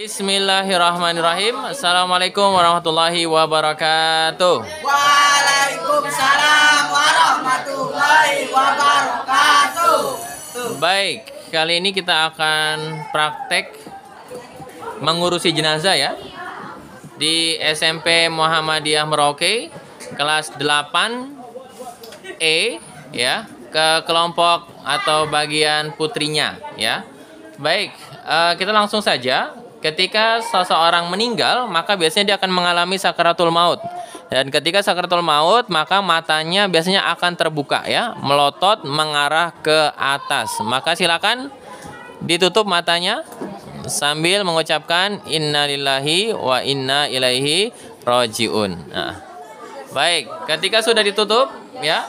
Bismillahirrahmanirrahim. Assalamualaikum warahmatullahi wabarakatuh. Waalaikumsalam warahmatullahi wabarakatuh. Baik, kali ini kita akan praktek mengurusi jenazah ya. Di SMP Muhammadiyah Merauke kelas 8E ya, ke kelompok atau bagian putrinya ya. Baik, kita langsung saja. Ketika seseorang meninggal, maka biasanya dia akan mengalami sakaratul maut. Dan ketika sakaratul maut, maka matanya biasanya akan terbuka ya, melotot mengarah ke atas. Maka silakan ditutup matanya sambil mengucapkan innalillahi wa inna ilaihi rajiun. Nah, baik, ketika sudah ditutup ya,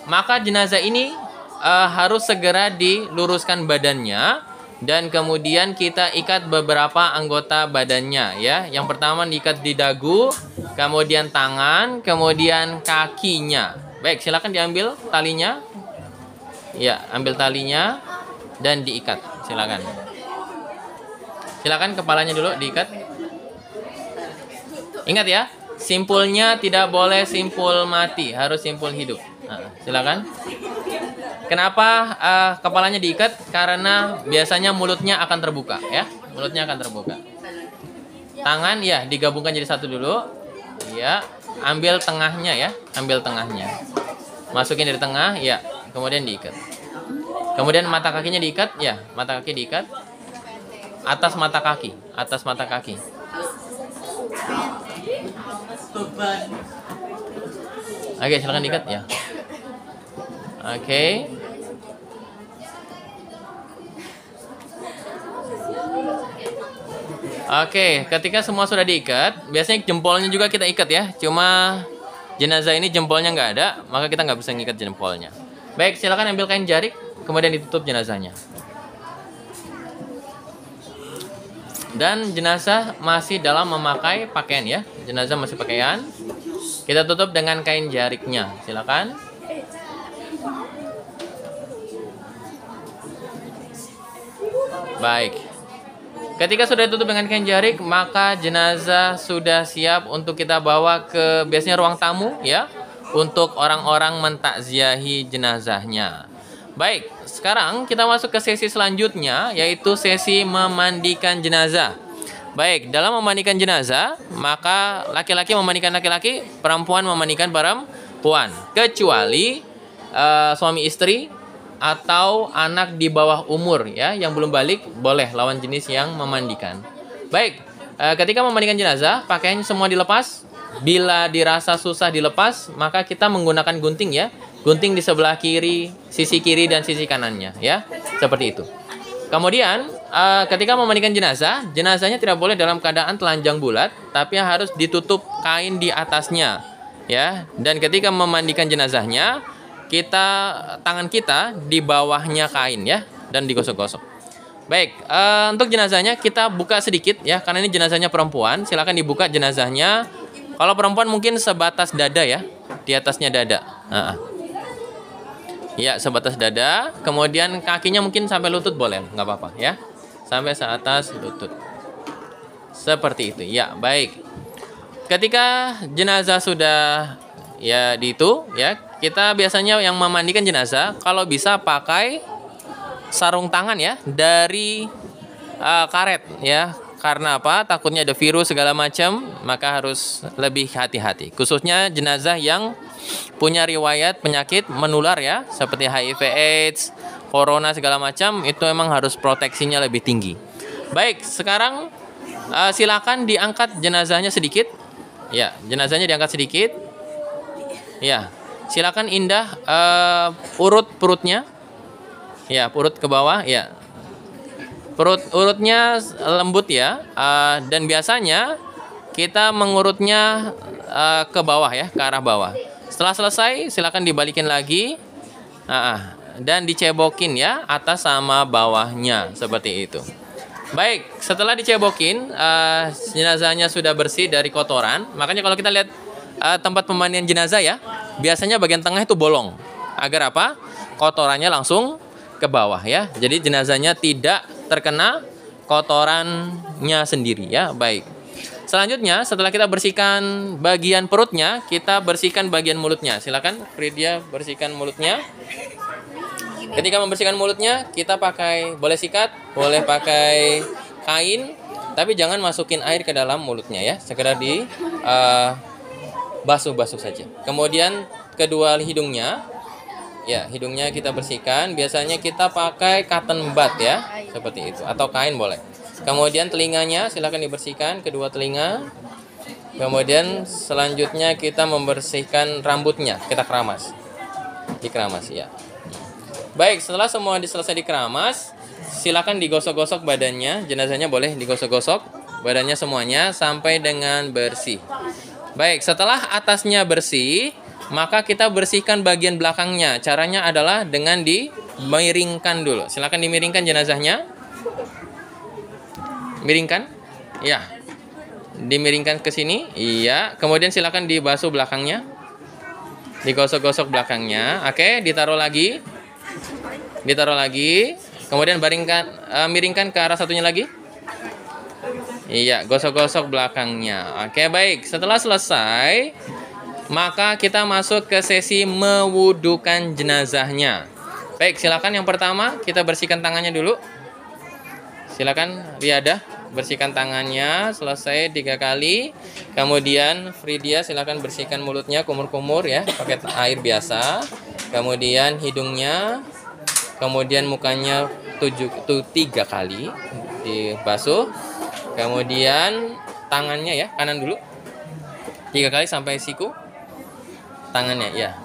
maka jenazah ini harus segera diluruskan badannya. Dan kemudian kita ikat beberapa anggota badannya ya. Yang pertama diikat di dagu, kemudian tangan, kemudian kakinya. Baik, silakan diambil talinya. Ya, ambil talinya dan diikat. Silakan. Silakan kepalanya dulu diikat. Ingat ya, simpulnya tidak boleh simpul mati, harus simpul hidup. Nah, silakan. Kenapa kepalanya diikat? Karena biasanya mulutnya akan terbuka ya. Mulutnya akan terbuka. Tangan ya digabungkan jadi satu dulu. Ya, ambil tengahnya ya, ambil tengahnya. Masukin dari tengah ya, kemudian diikat. Kemudian mata kakinya diikat ya, mata kaki diikat. Atas mata kaki, atas mata kaki. Oke, silakan diikat ya. Oke. Oke, ketika semua sudah diikat, biasanya jempolnya juga kita ikat ya. Cuma jenazah ini jempolnya nggak ada, maka kita nggak bisa ngikat jempolnya. Baik, silakan ambil kain jarik, kemudian ditutup jenazahnya. Dan jenazah masih dalam memakai pakaian ya. Jenazah masih pakaian. Kita tutup dengan kain jariknya. Silakan. Baik. Ketika sudah ditutup dengan kain jarik, maka jenazah sudah siap untuk kita bawa ke biasanya ruang tamu ya, untuk orang-orang mentakziahi jenazahnya. Baik, sekarang kita masuk ke sesi selanjutnya, yaitu sesi memandikan jenazah. Baik, dalam memandikan jenazah, maka laki-laki memandikan laki-laki, perempuan memandikan perempuan, kecuali suami istri atau anak di bawah umur ya, yang belum balik, boleh lawan jenis yang memandikan. Baik, ketika memandikan jenazah, pakaiannya semua dilepas. Bila dirasa susah dilepas, maka kita menggunakan gunting ya. Gunting di sebelah kiri, sisi kiri dan sisi kanannya ya. Seperti itu. Kemudian ketika memandikan jenazah, jenazahnya tidak boleh dalam keadaan telanjang bulat, tapi harus ditutup kain di atasnya ya. Dan ketika memandikan jenazahnya, tangan kita di bawahnya kain ya, dan digosok-gosok. Baik, untuk jenazahnya kita buka sedikit ya, karena ini jenazahnya perempuan. Silakan dibuka jenazahnya. Kalau perempuan mungkin sebatas dada ya, di atasnya dada. Ya, sebatas dada. Kemudian kakinya mungkin sampai lutut boleh, nggak apa-apa ya, sampai seatas lutut. Seperti itu ya. Baik. Ketika jenazah sudah ya kita biasanya yang memandikan jenazah kalau bisa pakai sarung tangan ya, dari karet ya. Karena apa? Takutnya ada virus segala macam, maka harus lebih hati-hati. Khususnya jenazah yang punya riwayat penyakit menular ya, seperti HIV/AIDS, corona segala macam, itu memang harus proteksinya lebih tinggi. Baik, sekarang silakan diangkat jenazahnya sedikit. Ya, jenazahnya diangkat sedikit. Ya, silakan Indah urut perutnya. Ya, perut ke bawah ya. Urutnya lembut ya. Dan biasanya kita mengurutnya ke bawah ya, ke arah bawah. Setelah selesai, silakan dibalikin lagi. Dan dicebokin ya, atas sama bawahnya seperti itu. Baik, setelah dicebokin, jenazahnya sudah bersih dari kotoran. Makanya kalau kita lihat tempat pemandian jenazah ya, biasanya bagian tengah itu bolong. Agar apa? Kotorannya langsung ke bawah ya. Jadi jenazahnya tidak terkena kotorannya sendiri ya. Baik. Selanjutnya setelah kita bersihkan bagian perutnya, kita bersihkan bagian mulutnya. Silakan Fridia bersihkan mulutnya. Ketika membersihkan mulutnya, kita boleh sikat, boleh pakai kain, tapi jangan masukin air ke dalam mulutnya ya. Sekedar di basuh-basuh saja. Kemudian kedua hidungnya, ya hidungnya kita bersihkan. Biasanya kita pakai cotton bud ya, seperti itu, atau kain boleh. Kemudian telinganya silakan dibersihkan, kedua telinga. Kemudian selanjutnya kita membersihkan rambutnya, kita keramas, dikeramas ya. Baik, setelah semua selesai dikeramas, silakan digosok-gosok badannya, jenazahnya boleh digosok-gosok badannya semuanya sampai dengan bersih. Baik, setelah atasnya bersih, maka kita bersihkan bagian belakangnya. Caranya adalah dengan dimiringkan dulu. Silakan dimiringkan jenazahnya. Miringkan. Ya. Dimiringkan ke sini. Iya, kemudian silakan dibasuh belakangnya. Digosok-gosok belakangnya. Oke, ditaruh lagi. Ditaruh lagi, kemudian miringkan ke arah satunya lagi. Iya, gosok-gosok belakangnya. Oke, baik. Setelah selesai, maka kita masuk ke sesi mewudukan jenazahnya. Baik, silakan yang pertama kita bersihkan tangannya dulu. Silakan Riyadah bersihkan tangannya selesai 3 kali. Kemudian Fridia silakan bersihkan mulutnya, kumur-kumur ya, pakai air biasa. Kemudian hidungnya. Kemudian mukanya 3 kali dibasuh. Kemudian tangannya ya, kanan dulu 3 kali sampai siku. Tangannya ya,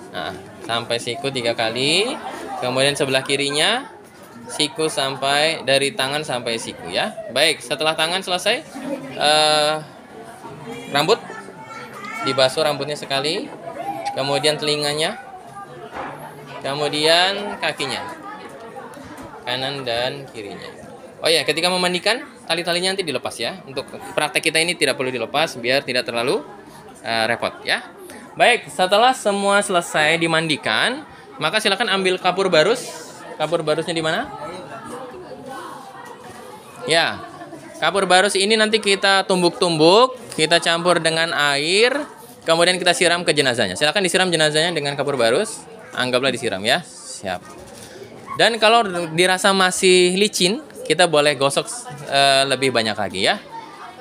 sampai siku 3 kali. Kemudian sebelah kirinya siku sampai, dari tangan sampai siku ya. Baik, setelah tangan selesai, rambut dibasuh rambutnya sekali. Kemudian telinganya. Kemudian kakinya, kanan dan kirinya. Oh ya, ketika memandikan, tali-talinya nanti dilepas ya. Untuk praktek kita ini tidak perlu dilepas biar tidak terlalu repot ya. Baik, setelah semua selesai dimandikan, maka silakan ambil kapur barus. Kapur barusnya di mana? Ya, kapur barus ini nanti kita tumbuk-tumbuk, kita campur dengan air, kemudian kita siram ke jenazahnya. Silakan disiram jenazahnya dengan kapur barus. Anggaplah disiram ya. Siap. Dan kalau dirasa masih licin, kita boleh gosok lebih banyak lagi ya.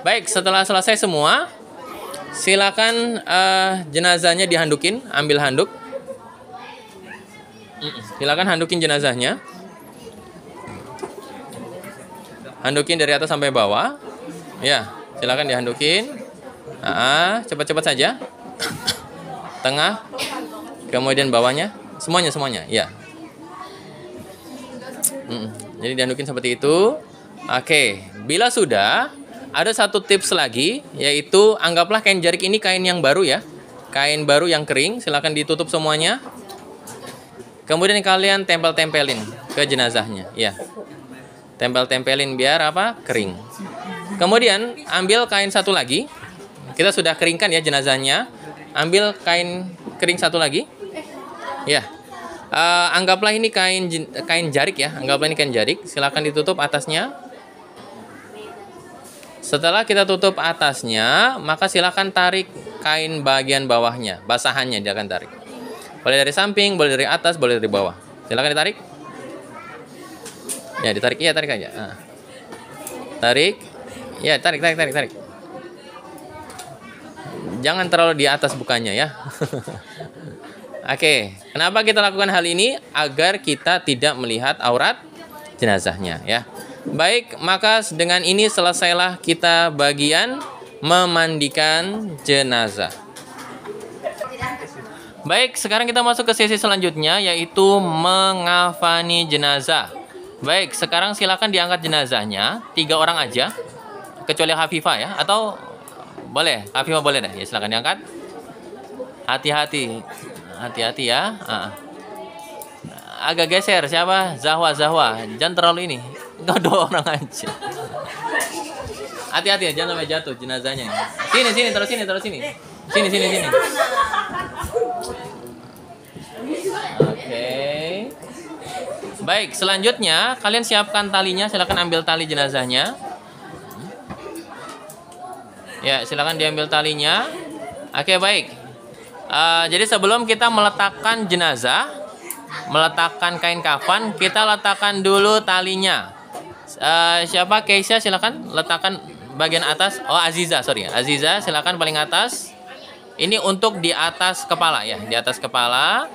Baik, setelah selesai semua, silakan jenazahnya dihandukin, ambil handuk. Silakan handukin jenazahnya. Handukin dari atas sampai bawah. Ya, silakan dihandukin. Cepat-cepat saja. Tengah, kemudian bawahnya, semuanya, ya. Jadi dihandukin seperti itu. Oke, bila sudah, ada satu tips lagi, yaitu anggaplah kain jarik ini kain yang baru ya. Kain baru yang kering, silakan ditutup semuanya. Kemudian kalian tempel-tempelin ke jenazahnya, ya. Tempel-tempelin biar apa? Kering. Kemudian ambil kain satu lagi. Kita sudah keringkan ya jenazahnya. Ambil kain kering satu lagi. Ya. Anggaplah ini kain jarik ya. Anggaplah ini kain jarik. Silakan ditutup atasnya. Setelah kita tutup atasnya, maka silakan tarik kain bagian bawahnya, basahannya dia akan tarik. Boleh dari samping, boleh dari atas, boleh dari bawah. Silakan ditarik. Ya, ditarik. Iya, tarik aja. Tarik. Ya, tarik. Jangan terlalu di atas bukannya ya. Oke, kenapa kita lakukan hal ini? Agar kita tidak melihat aurat jenazahnya ya. Baik, maka dengan ini selesailah kita bagian memandikan jenazah. Baik, sekarang kita masuk ke sesi selanjutnya, yaitu mengafani jenazah. Baik, sekarang silakan diangkat jenazahnya, 3 orang aja, kecuali Hafifah ya, atau boleh, Hafifah boleh deh, ya silakan diangkat. Hati-hati ya. Agak geser, siapa? Zahwa, jangan terlalu ini, enggak 2 orang aja. Hati-hati ya, jangan sampai jatuh jenazahnya. Sini, taruh sini. Sini. Oke. Baik, selanjutnya kalian siapkan talinya. Silakan ambil tali jenazahnya. Ya, silakan diambil talinya. Oke, baik. Jadi sebelum kita meletakkan jenazah, meletakkan kain kafan, kita letakkan dulu talinya. Siapa? Keisha, silakan letakkan bagian atas. Oh, Aziza, sorry. Aziza, silakan paling atas. Ini untuk di atas kepala ya, di atas kepala.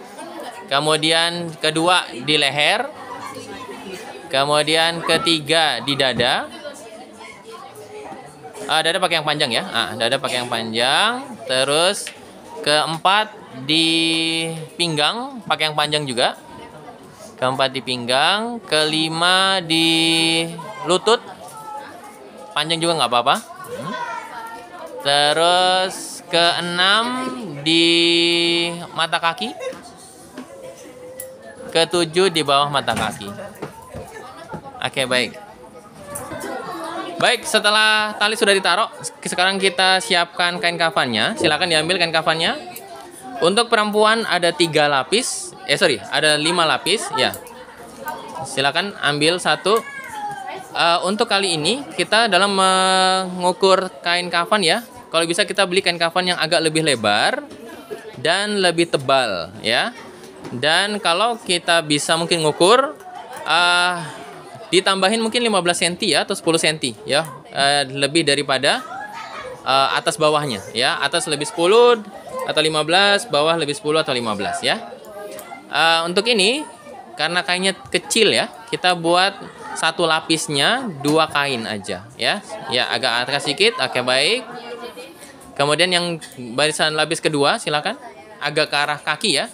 Kemudian kedua di leher. Kemudian ketiga di dada. Dada pakai yang panjang ya. Dada pakai yang panjang. Terus keempat di pinggang pakai yang panjang juga. Keempat di pinggang. Kelima di lutut. Panjang juga nggak apa-apa. Terus keenam di mata kaki. Ketujuh di bawah mata kaki. Oke, baik. Baik, setelah tali sudah ditaruh, sekarang kita siapkan kain kafannya. Silakan diambil kain kafannya. Untuk perempuan ada 3 lapis. Ada 5 lapis. Ya, silakan ambil satu. Untuk kali ini kita dalam mengukur kain kafan ya. Kalau bisa kita beli kain kafan yang agak lebih lebar dan lebih tebal ya. Dan kalau kita bisa mungkin ngukur ditambahin mungkin 15 cm ya atau 10 cm ya, lebih daripada atas bawahnya ya. Atas lebih 10 atau 15, bawah lebih 10 atau 15 ya. Untuk ini karena kainnya kecil ya, kita buat satu lapisnya 2 kain aja ya. Ya, agak atas sedikit. Oke, baik. Kemudian yang barisan lapis kedua silakan agak ke arah kaki ya.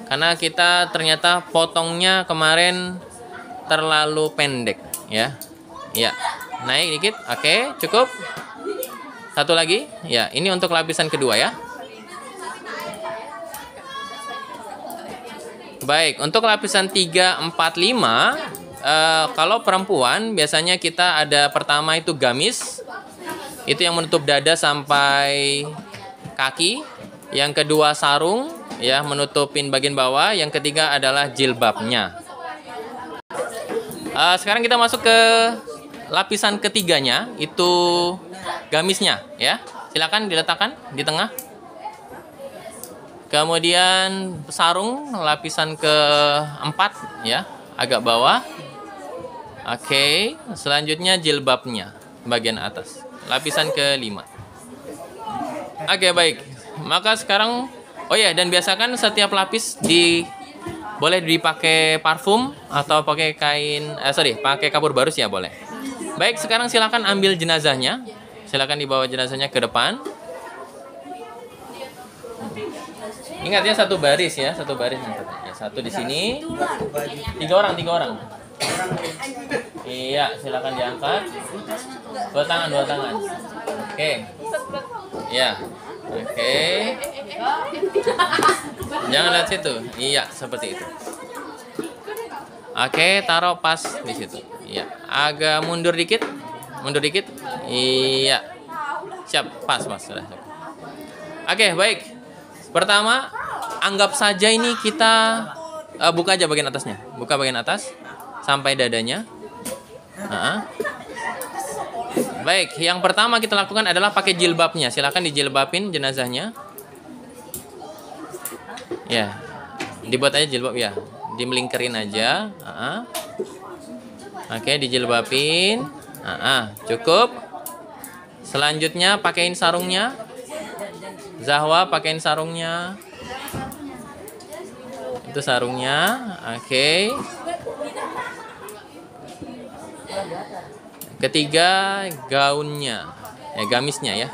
Karena kita ternyata potongnya kemarin terlalu pendek ya. Ya, naik dikit. Oke, cukup. Satu lagi. Ya, ini untuk lapisan kedua ya. Baik, untuk lapisan 3, 4, 5 kalau perempuan biasanya kita ada pertama itu gamis. Itu yang menutup dada sampai kaki. Yang kedua sarung ya, menutupin bagian bawah. Yang ketiga adalah jilbabnya. Sekarang kita masuk ke lapisan ketiganya, itu gamisnya ya. Silakan diletakkan di tengah. Kemudian sarung lapisan keempat ya, agak bawah. Oke, selanjutnya jilbabnya bagian atas, lapisan kelima. Oke, baik. Maka sekarang dan biasakan setiap lapis boleh dipakai parfum atau pakai pakai kapur barus ya, boleh. Baik, sekarang silakan ambil jenazahnya. Silakan dibawa jenazahnya ke depan. Ingat ya, satu baris ya, satu baris. Ya, satu di sini. 3 orang. Iya, silakan diangkat. 2 tangan. Oke. Ya. Oke. Jangan lihat situ. Iya, seperti itu. Oke, taruh pas di situ. Iya, agak mundur dikit. Iya. Siap, pas. Sudah. Oke, baik. Pertama, anggap saja ini kita buka aja bagian atasnya. Buka bagian atas sampai dadanya. Baik, yang pertama kita lakukan adalah pakai jilbabnya. Silakan dijilbabin jenazahnya. Ya, dibuat aja jilbab ya, dimelingkerin aja. Oke, dijilbabin. Cukup. Selanjutnya pakein sarungnya. Zahwa pakein sarungnya. Itu sarungnya. Oke. Ketiga, gaunnya. Ya, gamisnya ya.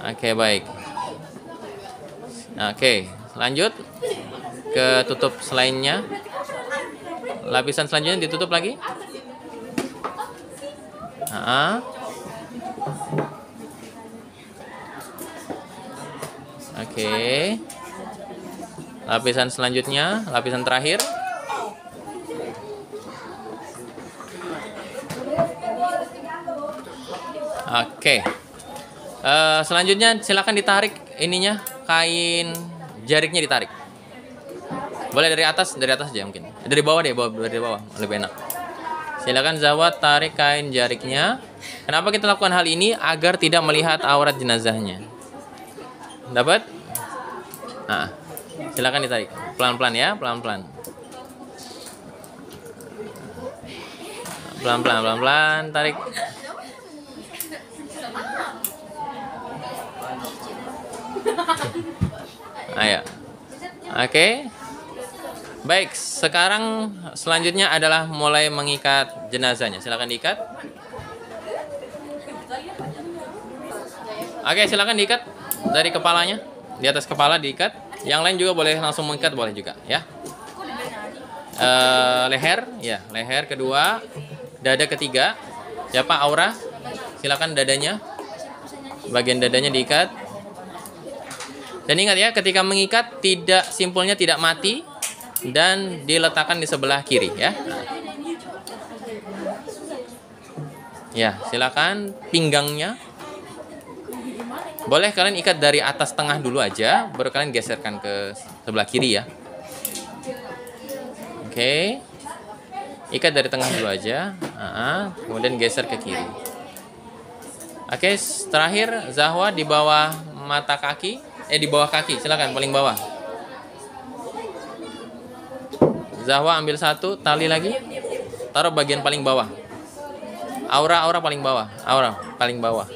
Oke, baik. Oke, lanjut ke tutup selainnya. Lapisan selanjutnya ditutup lagi. Oke. Lapisan selanjutnya, lapisan terakhir. Oke. Selanjutnya silakan ditarik ininya, kain jariknya ditarik. Boleh dari atas aja mungkin. Dari bawah deh, dari bawah lebih enak. Silakan Zahwa tarik kain jariknya. Kenapa kita lakukan hal ini? Agar tidak melihat aurat jenazahnya. Dapat? Nah, silakan ditarik. Pelan-pelan ya, pelan-pelan. Pelan-pelan, pelan-pelan, tarik. Ayo. Oke. Baik, sekarang selanjutnya adalah mulai mengikat jenazahnya. Silakan diikat. Oke, silakan diikat dari kepalanya. Di atas kepala diikat. Yang lain juga boleh langsung mengikat, boleh juga ya. Leher, ya, leher kedua, dada ketiga. Siapa Aura? Silakan dadanya. Bagian dadanya diikat. Dan ingat ya, ketika mengikat tidak simpulnya tidak mati dan diletakkan di sebelah kiri ya. Ya, silakan pinggangnya. Boleh kalian ikat dari atas tengah dulu aja, baru kalian geserkan ke sebelah kiri ya. Oke. Ikat dari tengah dulu aja, kemudian geser ke kiri. Oke, terakhir Zahwa di bawah mata kaki, di bawah kaki, silakan paling bawah. Zahwa ambil satu tali lagi, taruh bagian paling bawah. Aura paling bawah, Aura paling bawah.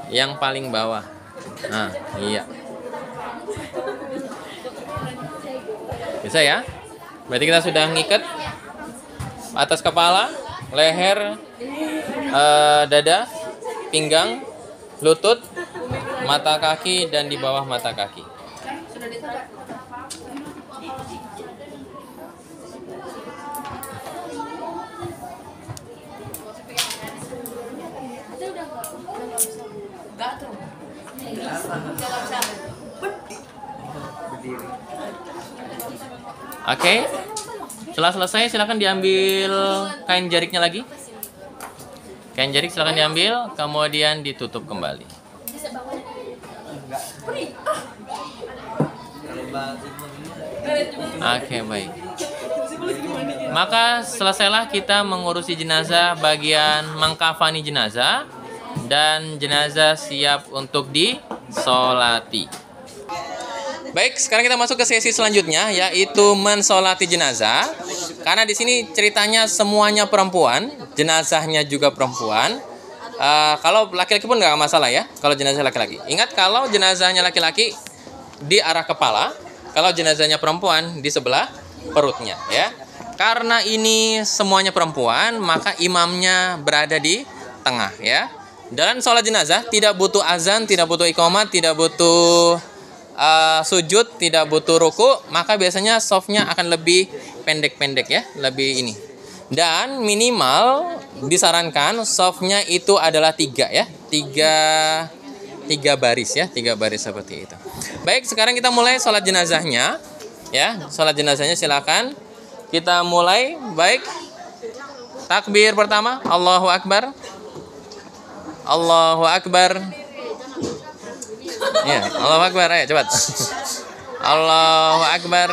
Yang paling bawah. Nah, iya. Bisa ya? Berarti kita sudah ngikat atas kepala, leher, dada, pinggang, lutut, mata kaki, dan di bawah mata kaki. Oke. Setelah selesai silakan diambil kain jariknya lagi. Kain jarik silakan diambil, kemudian ditutup kembali. Oke, baik. Maka selesailah kita mengurusi jenazah bagian mengkafani jenazah dan jenazah siap untuk disolati. Baik, sekarang kita masuk ke sesi selanjutnya, yaitu mensolati jenazah. Karena di sini ceritanya semuanya perempuan, jenazahnya juga perempuan. Kalau laki-laki pun nggak masalah ya, kalau jenazah laki-laki. Ingat, kalau jenazahnya laki-laki di arah kepala, kalau jenazahnya perempuan di sebelah perutnya ya. Karena ini semuanya perempuan, maka imamnya berada di tengah ya. Dalam sholat jenazah tidak butuh azan, tidak butuh iqamat, tidak butuh sujud, tidak butuh ruku, maka biasanya softnya akan lebih pendek-pendek ya, lebih ini. Dan minimal disarankan softnya itu adalah 3 ya, 3 baris ya, 3 baris seperti itu. Baik, sekarang kita mulai sholat jenazahnya ya. Sholat jenazahnya silakan kita mulai. Baik, takbir pertama, Allahu Akbar, Allahu Akbar. Ya, Allahu Akbar, ayo cepat. Allahu Akbar.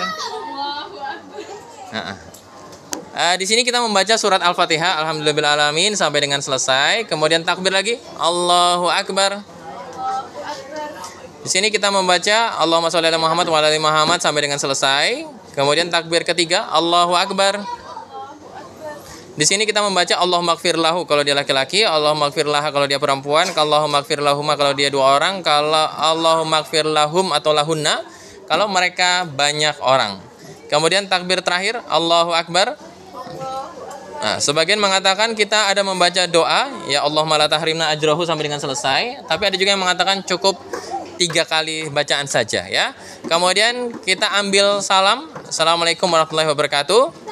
Di sini kita membaca surat Al-Fatihah, Alhamdulillahirrahmanirrahim sampai dengan selesai. Kemudian takbir lagi, Allahu Akbar. Di sini kita membaca Allahumma sholli ala Muhammad wa ala ali Muhammad sampai dengan selesai. Kemudian takbir ketiga, Allahu Akbar. Di sini kita membaca Allahumma ighfir lahu kalau dia laki-laki, Allahumma ighfir laha kalau dia perempuan, Allahumma ighfir lahuma kalau dia 2 orang, kalau Allahumma ighfir lahum atau lahunna kalau mereka banyak orang. Kemudian takbir terakhir, Allahu Akbar. Nah, sebagian mengatakan kita ada membaca doa, ya Allahumma la tahrimna ajrahu sampai dengan selesai, tapi ada juga yang mengatakan cukup 3 kali bacaan saja ya. Kemudian kita ambil salam, Assalamualaikum warahmatullahi wabarakatuh.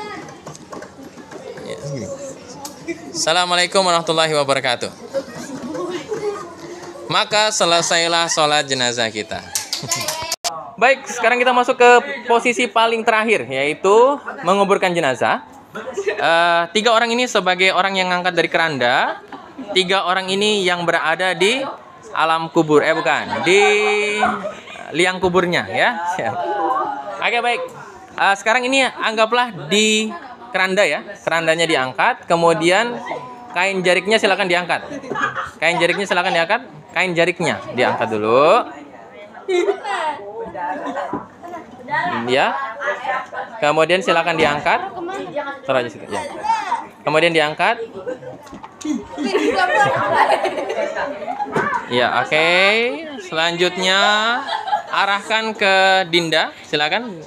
Assalamualaikum warahmatullahi wabarakatuh. Maka selesailah sholat jenazah kita. Baik, sekarang kita masuk ke posisi paling terakhir, yaitu menguburkan jenazah. 3 orang ini sebagai orang yang ngangkat dari keranda, 3 orang ini yang berada di alam kubur, bukan, di liang kuburnya ya. Oke, baik. Sekarang ini anggaplah di keranda ya. Kerandanya diangkat, kemudian kain jariknya silakan diangkat. Kain jariknya silakan diangkat. Kain jariknya diangkat dulu. Ya. Kemudian silakan diangkat. Taruh aja situ, ya. Kemudian diangkat. Ya, oke. Selanjutnya arahkan ke Dinda, silakan.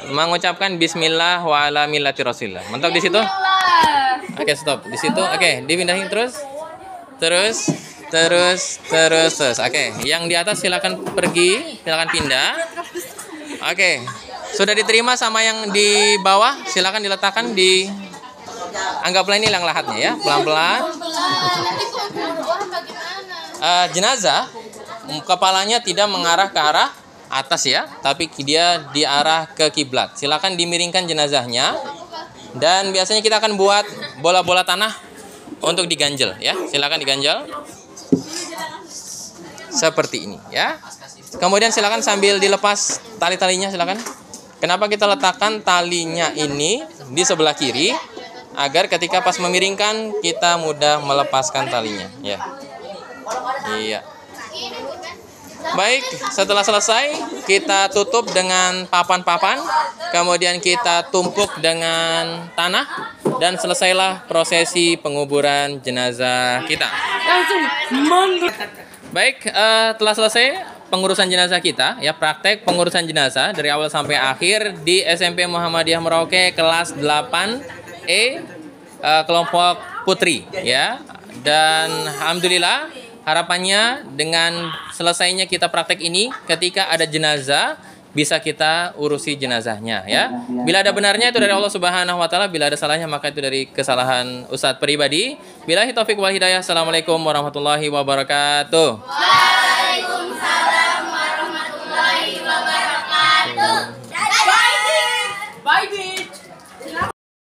Mengucapkan bismillah wa ala millati rasulillah. Mentok di situ? Oke, stop. Di situ. Oke, dipindahin terus. Terus. Oke, yang di atas silakan pergi, silakan pindah. Oke. Sudah diterima sama yang di bawah, silakan diletakkan di anggaplah ini yang lahatnya ya, pelan-pelan. Jenazah kepalanya tidak mengarah ke arah atas ya, tapi dia diarah ke kiblat. Silakan dimiringkan jenazahnya. Dan biasanya kita akan buat bola-bola tanah untuk diganjel ya. Silakan diganjel. Seperti ini ya. Kemudian silakan sambil dilepas tali-talinya silakan. Kenapa kita letakkan talinya ini di sebelah kiri? Agar ketika pas memiringkan kita mudah melepaskan talinya ya. Iya. Baik, setelah selesai kita tutup dengan papan-papan, kemudian kita tumpuk dengan tanah dan selesailah prosesi penguburan jenazah kita. Baik, telah selesai pengurusan jenazah kita ya, praktek pengurusan jenazah dari awal sampai akhir di SMP Muhammadiyah Merauke kelas 8E kelompok putri ya. Dan alhamdulillah harapannya dengan selesainya kita praktek ini, ketika ada jenazah bisa kita urusi jenazahnya ya. Bila ada benarnya itu dari Allah Subhanahu wa taala, bila ada salahnya maka itu dari kesalahan Ustadz pribadi. Billahi taufik wal hidayah. Assalamualaikum warahmatullahi wabarakatuh.